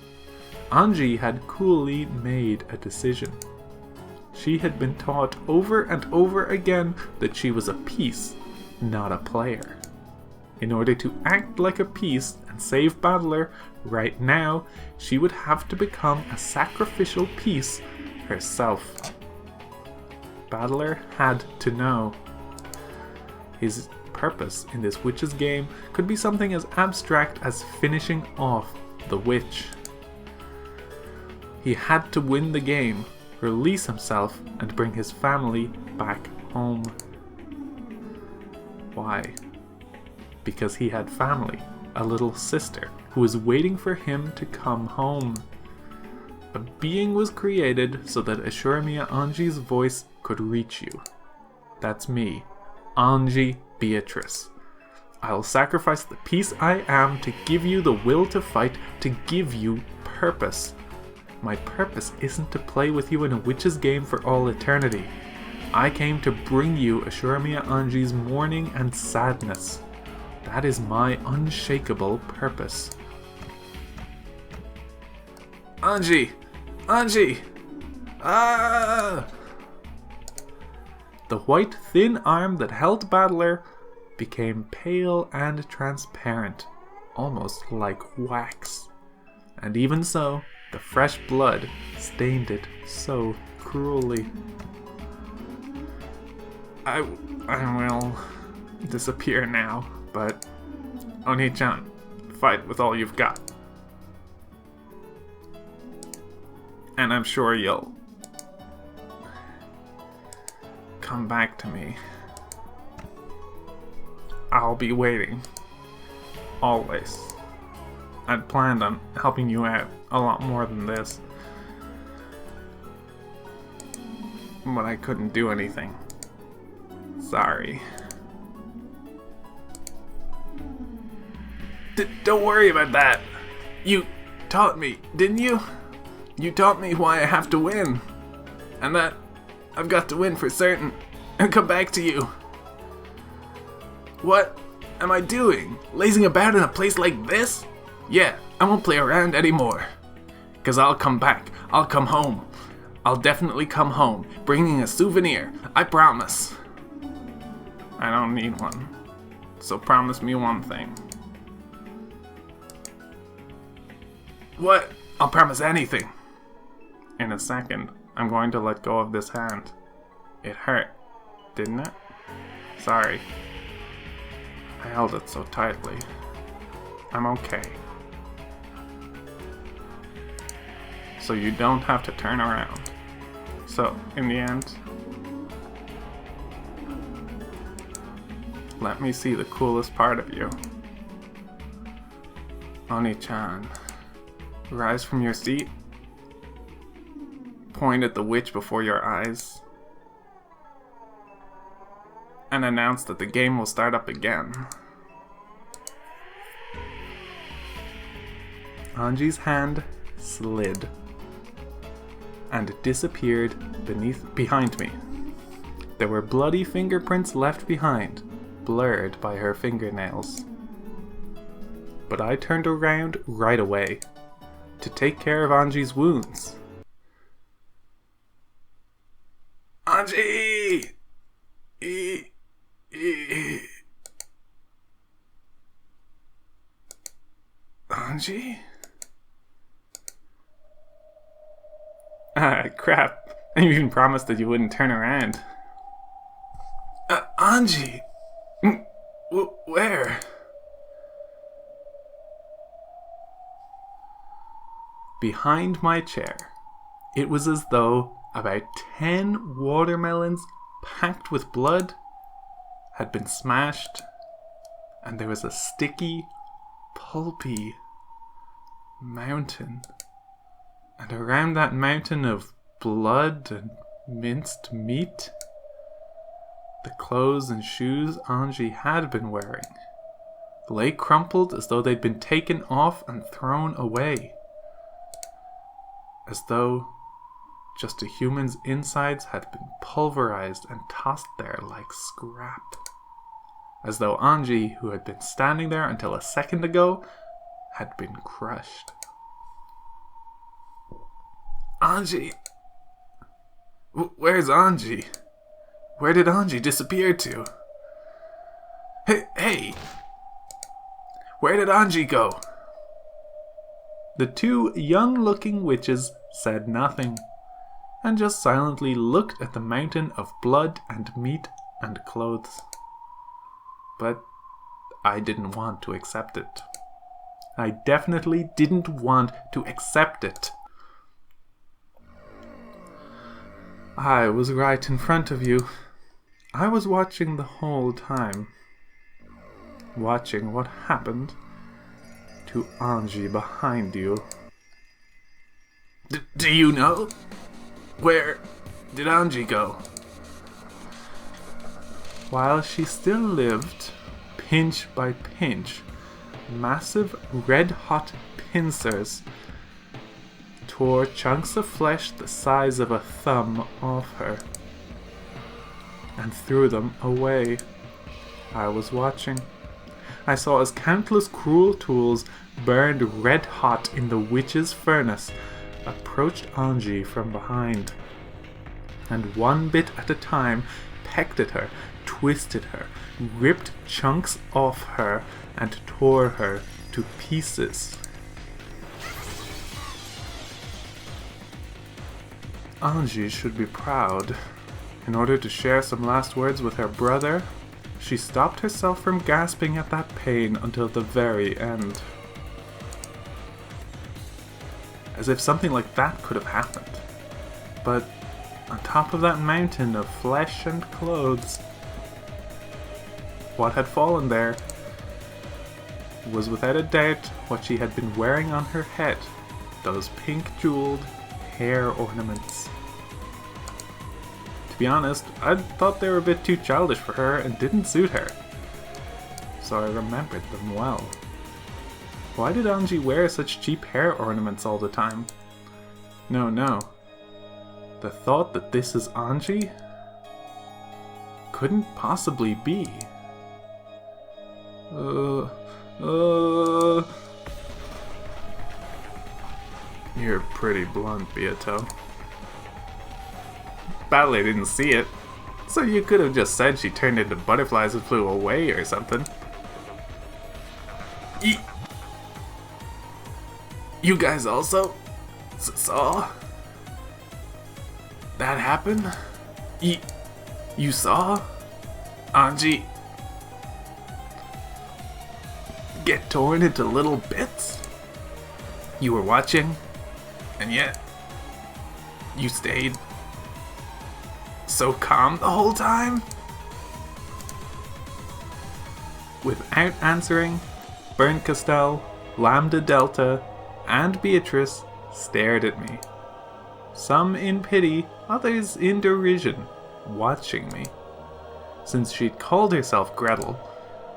Anji had coolly made a decision. She had been taught over and over again that she was a piece, not a player. In order to act like a piece and save Battler, right now, she would have to become a sacrificial piece herself. Battler had to know. His purpose in this witch's game could be something as abstract as finishing off the witch. He had to win the game, release himself, and bring his family back home. Why? Because he had family, a little sister, who was waiting for him to come home. A being was created so that Ashuramiya Anji's voice could reach you. That's me, Anji Beatrice. I'll sacrifice the piece I am to give you the will to fight, to give you purpose. My purpose isn't to play with you in a witch's game for all eternity. I came to bring you Ashuramiya Anji's mourning and sadness. That is my unshakable purpose. Anji! Anji! Ah! The white thin arm that held Battler became pale and transparent, almost like wax. And even so, the fresh blood stained it so cruelly. I will disappear now, but Oni-chan, fight with all you've got. And I'm sure you'll come back to me. I'll be waiting. Always. I'd planned on helping you out a lot more than this. But I couldn't do anything. Sorry. Don't worry about that. You taught me, didn't you? You taught me why I have to win. And that I've got to win for certain and come back to you. What am I doing? Lazing about in a place like this? Yeah, I won't play around anymore. 'Cause I'll come back. I'll come home. I'll definitely come home, bringing a souvenir. I promise. I don't need one. So promise me one thing. What? I'll promise anything. In a second, I'm going to let go of this hand. It hurt, didn't it? Sorry. I held it so tightly. I'm okay. So you don't have to turn around. So, in the end, let me see the coolest part of you. Oni-chan, rise from your seat. Point at the witch before your eyes. And announce that the game will start up again. Anji's hand slid and disappeared behind me. There were bloody fingerprints left behind, blurred by her fingernails. But I turned around right away to take care of Anji's wounds. Anji! Anji? Ah, crap. You even promised that you wouldn't turn around. Anji! Where? Behind my chair. It was as though about 10 watermelons packed with blood had been smashed, and there was a sticky, pulpy mountain. And around that mountain of blood and minced meat, the clothes and shoes Anji had been wearing lay crumpled as though they'd been taken off and thrown away. As though just a human's insides had been pulverized and tossed there like scrap. As though Anji, who had been standing there until a second ago, had been crushed. Anji! Where's Anji? Where did Anji disappear to? Hey! Where did Anji go? The two young-looking witches said nothing, and just silently looked at the mountain of blood and meat and clothes. But I didn't want to accept it. I definitely didn't want to accept it. I was right in front of you. I was watching the whole time. Watching what happened to Anji behind you. Do you know? Where did Anji go? While she still lived, pinch by pinch, massive red-hot pincers tore chunks of flesh the size of a thumb off her and threw them away. I was watching. I saw as countless cruel tools burned red-hot in the witch's furnace approached Anji from behind, and one bit at a time pecked at her, twisted her, ripped chunks off her, and tore her to pieces. Anji should be proud. In order to share some last words with her brother, she stopped herself from gasping at that pain until the very end. As if something like that could have happened. But on top of that mountain of flesh and clothes, what had fallen there was without a doubt what she had been wearing on her head, those pink jeweled hair ornaments. To be honest, I thought they were a bit too childish for her and didn't suit her, so I remembered them well. Why did Anji wear such cheap hair ornaments all the time? No. The thought that this is Anji couldn't possibly be. You're pretty blunt, Beato. Badly didn't see it, so you could have just said she turned into butterflies and flew away or something. You guys also saw that happen? You saw Anji get torn into little bits? You were watching, and yet you stayed so calm the whole time? Without answering, Burnt Castell, Lambda Delta, and Beatrice stared at me. Some in pity, others in derision, watching me. Since she'd called herself Gretel,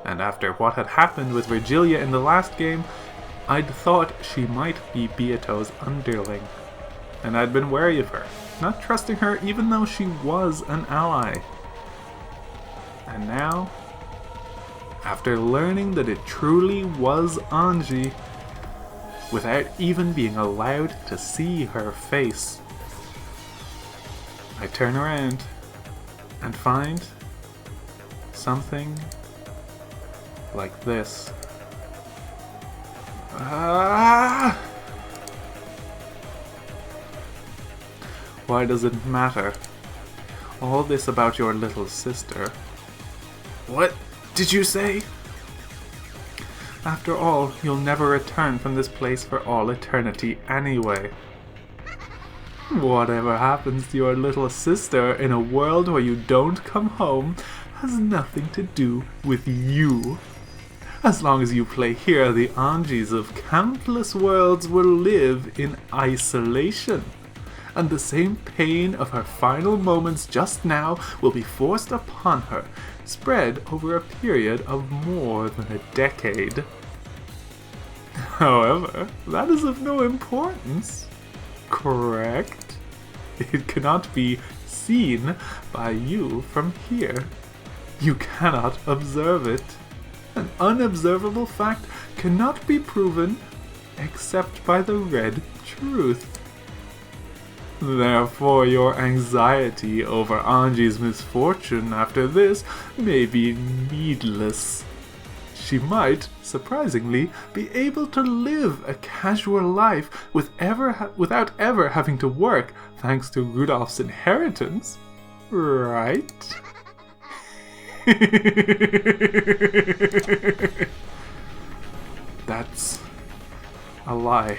and after what had happened with Virgilia in the last game, I'd thought she might be Beato's underling. And I'd been wary of her, not trusting her even though she was an ally. And now, after learning that it truly was Anji, without even being allowed to see her face, I turn around and find something like this. Why does it matter? All this about your little sister. What did you say? After all, you'll never return from this place for all eternity anyway. Whatever happens to your little sister in a world where you don't come home has nothing to do with you. As long as you play here, the Anjis of countless worlds will live in isolation, and the same pain of her final moments just now will be forced upon her, spread over a period of more than a decade. However, that is of no importance, correct? It cannot be seen by you from here. You cannot observe it. An unobservable fact cannot be proven except by the red truth. Therefore, your anxiety over Anji's misfortune after this may be needless. She might, surprisingly, be able to live a casual life without ever having to work, thanks to Rudolph's inheritance. Right? That's a lie.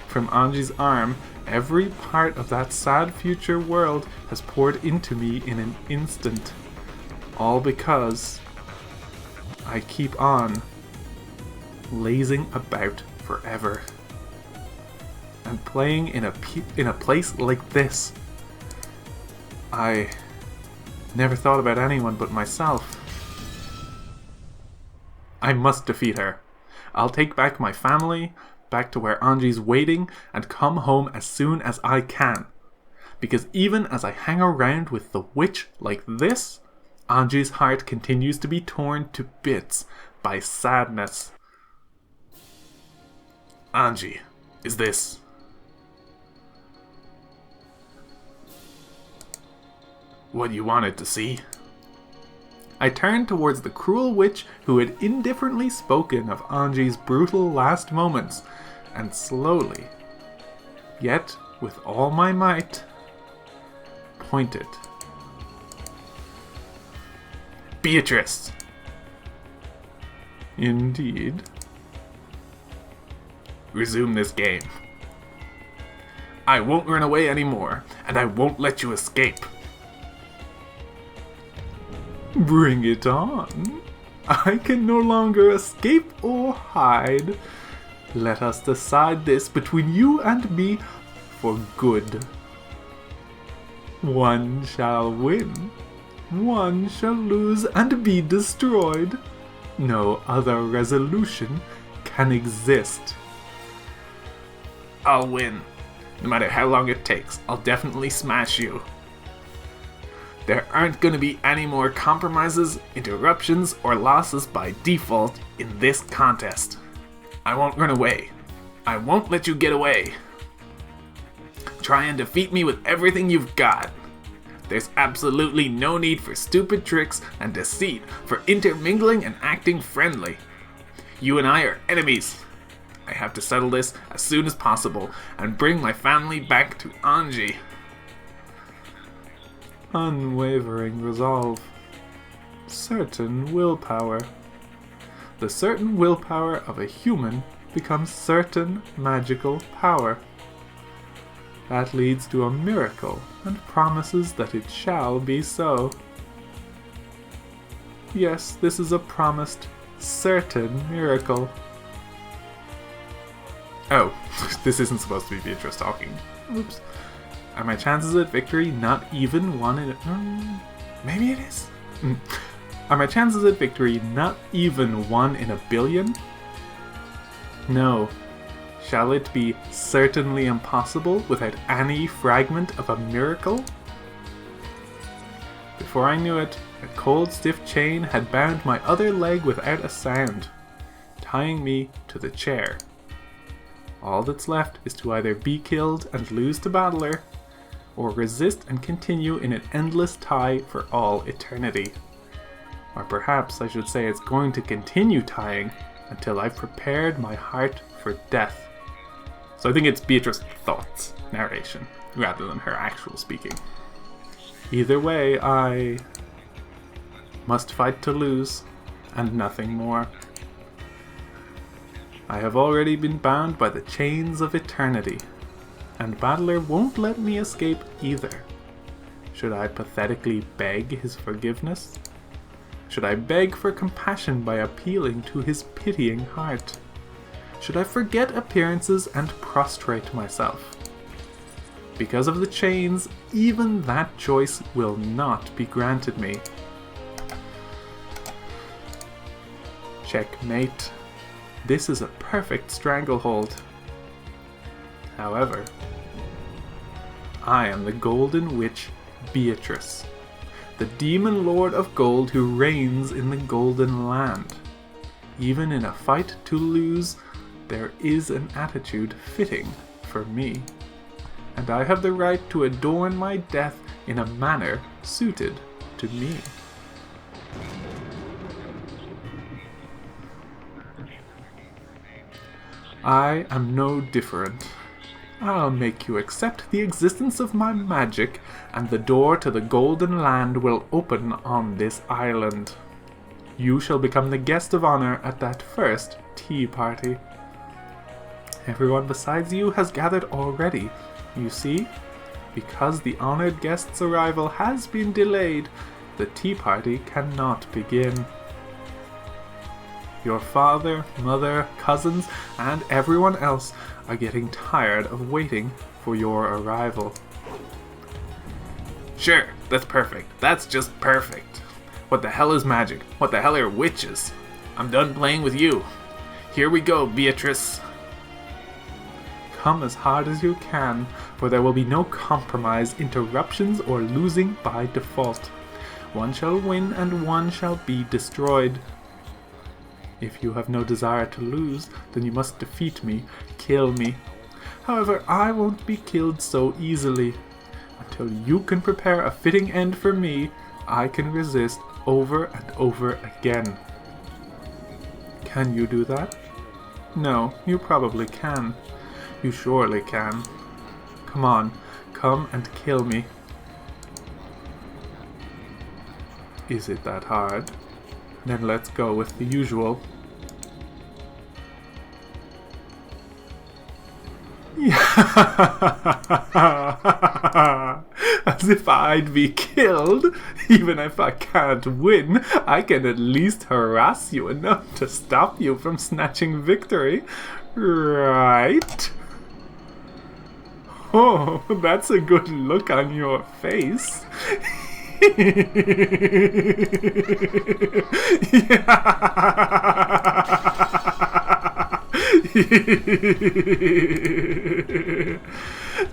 From Anji's arm, every part of that sad future world has poured into me in an instant. All because I keep on lazing about forever. And playing in a place like this. I never thought about anyone but myself. I must defeat her. I'll take back my family, back to where Anji's waiting, and come home as soon as I can. Because even as I hang around with the witch like this, Anji's heart continues to be torn to bits by sadness. Anji, is this what you wanted to see? I turned towards the cruel witch who had indifferently spoken of Anji's brutal last moments, and slowly, yet with all my might, pointed. Beatrice! Indeed. Resume this game. I won't run away anymore, and I won't let you escape. Bring it on. I can no longer escape or hide. Let us decide this between you and me for good. One shall win. One shall lose and be destroyed. No other resolution can exist. I'll win. No matter how long it takes, I'll definitely smash you. There aren't going to be any more compromises, interruptions, or losses by default in this contest. I won't run away. I won't let you get away. Try and defeat me with everything you've got. There's absolutely no need for stupid tricks and deceit, for intermingling and acting friendly. You and I are enemies. I have to settle this as soon as possible and bring my family back to Anji. Unwavering resolve. Certain willpower. The certain willpower of a human becomes certain magical power. That leads to a miracle and promises that it shall be so. Yes, this is a promised, certain miracle. Oh, this isn't supposed to be Beatrice talking. Oops. Are my chances at victory not even 1 in a... maybe it is? Are my chances at victory not even 1 in a billion? No. Shall it be certainly impossible without any fragment of a miracle? Before I knew it, a cold stiff chain had bound my other leg without a sound, tying me to the chair. All that's left is to either be killed and lose to Battler, or resist and continue in an endless tie for all eternity. Or perhaps I should say it's going to continue tying until I've prepared my heart for death. So I think it's Beatrice's thoughts, narration, rather than her actual speaking. Either way, I must fight to lose, and nothing more. I have already been bound by the chains of eternity, and Battler won't let me escape either. Should I pathetically beg his forgiveness? Should I beg for compassion by appealing to his pitying heart? Should I forget appearances and prostrate myself? Because of the chains, even that choice will not be granted me. Checkmate. This is a perfect stranglehold. However, I am the Golden Witch Beatrice, the demon lord of gold who reigns in the Golden Land. Even in a fight to lose, there is an attitude fitting for me, and I have the right to adorn my death in a manner suited to me. I am no different. I'll make you accept the existence of my magic, and the door to the Golden Land will open on this island. You shall become the guest of honor at that first tea party. Everyone besides you has gathered already, you see. Because the honored guest's arrival has been delayed, the tea party cannot begin. Your father, mother, cousins, and everyone else are getting tired of waiting for your arrival. Sure, that's perfect. That's just perfect. What the hell is magic? What the hell are witches? I'm done playing with you. Here we go, Beatrice. Come as hard as you can, for there will be no compromise, interruptions, or losing by default. One shall win and one shall be destroyed. If you have no desire to lose, then you must defeat me, kill me. However, I won't be killed so easily. Until you can prepare a fitting end for me, I can resist over and over again. Can you do that? No, you probably can. You surely can. Come on, come and kill me. Is it that hard? Then let's go with the usual. As if I'd be killed. Even if I can't win, I can at least harass you enough to stop you from snatching victory. Right? Oh, that's a good look on your face.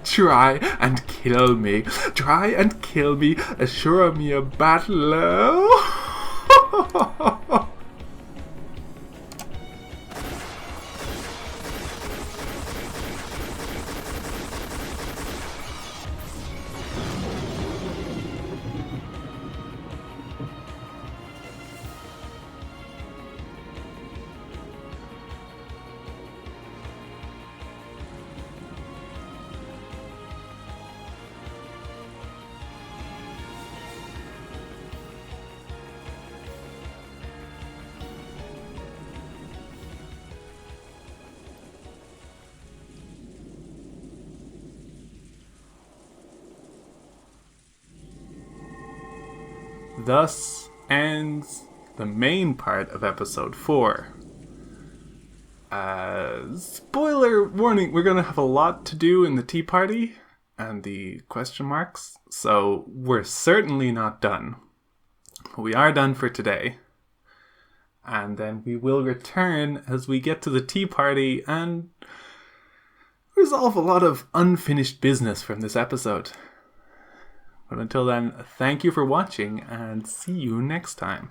Try and kill me. Try and kill me. Assure me a battle. Thus ends the main part of episode 4. Spoiler warning, we're going to have a lot to do in the tea party and the question marks, so we're certainly not done. We are done for today. And then we will return as we get to the tea party and resolve a lot of unfinished business from this episode. But until then, thank you for watching and see you next time.